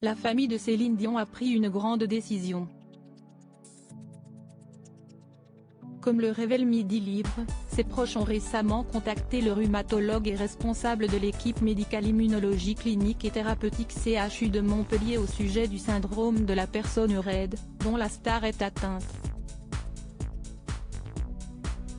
La famille de Céline Dion a pris une grande décision. Comme le révèle Midi Libre, ses proches ont récemment contacté le rhumatologue et responsable de l'équipe médicale immunologie clinique et thérapeutique CHU de Montpellier au sujet du syndrome de la personne raide, dont la star est atteinte.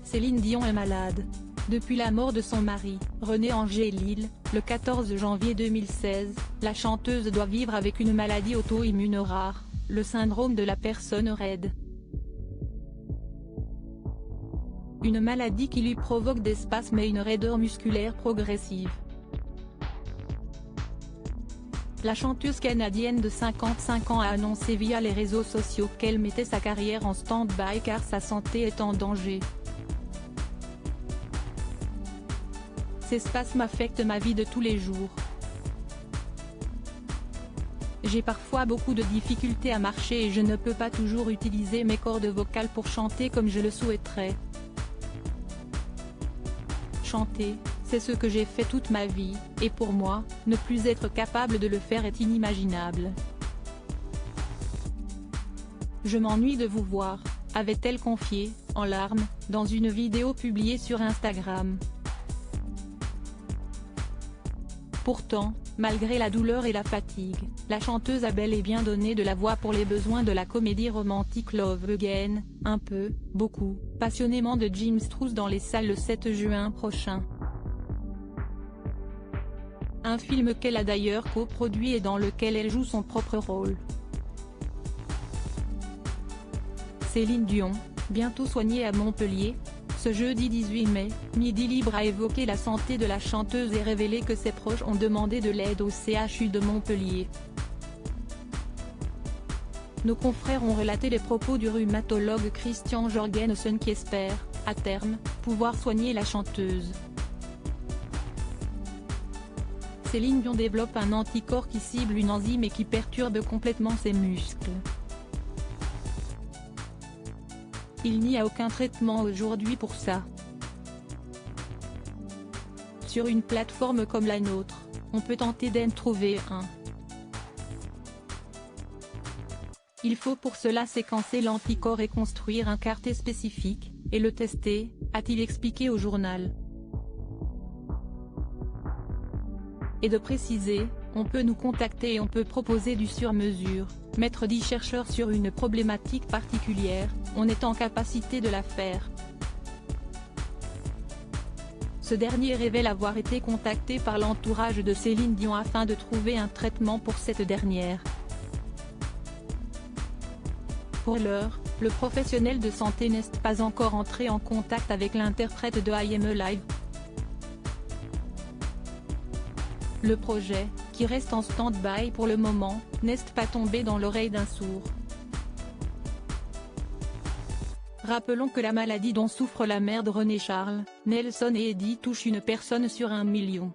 Céline Dion est malade. Depuis la mort de son mari, René Angélil, le 14 janvier 2016, la chanteuse doit vivre avec une maladie auto-immune rare, le syndrome de la personne raide. Une maladie qui lui provoque des spasmes et une raideur musculaire progressive. La chanteuse canadienne de 55 ans a annoncé via les réseaux sociaux qu'elle mettait sa carrière en stand-by car sa santé est en danger. Ces spasmes affectent ma vie de tous les jours. J'ai parfois beaucoup de difficultés à marcher et je ne peux pas toujours utiliser mes cordes vocales pour chanter comme je le souhaiterais. Chanter, c'est ce que j'ai fait toute ma vie, et pour moi, ne plus être capable de le faire est inimaginable. Je m'ennuie de vous voir, avait-elle confié, en larmes, dans une vidéo publiée sur Instagram. Pourtant, malgré la douleur et la fatigue, la chanteuse a bel et bien donné de la voix pour les besoins de la comédie romantique Love Again, un peu, beaucoup, passionnément de Jim Strouse dans les salles le 7 juin prochain. Un film qu'elle a d'ailleurs coproduit et dans lequel elle joue son propre rôle. Céline Dion, bientôt soignée à Montpellier. Ce jeudi 18 mai, Midi Libre a évoqué la santé de la chanteuse et révélé que ses proches ont demandé de l'aide au CHU de Montpellier. Nos confrères ont relaté les propos du rhumatologue Christian Jorgensen qui espère, à terme, pouvoir soigner la chanteuse. Céline Dion développe un anticorps qui cible une enzyme et qui perturbe complètement ses muscles. Il n'y a aucun traitement aujourd'hui pour ça. Sur une plateforme comme la nôtre, on peut tenter d'en trouver un. Il faut pour cela séquencer l'anticorps et construire un quartier spécifique, et le tester, a-t-il expliqué au journal. Et de préciser, on peut nous contacter et on peut proposer du sur-mesure, mettre 10 chercheurs sur une problématique particulière, on est en capacité de la faire. Ce dernier révèle avoir été contacté par l'entourage de Céline Dion afin de trouver un traitement pour cette dernière. Pour l'heure, le professionnel de santé n'est pas encore entré en contact avec l'interprète de I Am Alive. Le projet, qui reste en stand-by pour le moment, n'est pas tombé dans l'oreille d'un sourd. Rappelons que la maladie dont souffre la mère de René Charles, Nelson et Eddie touche une personne sur 1 million.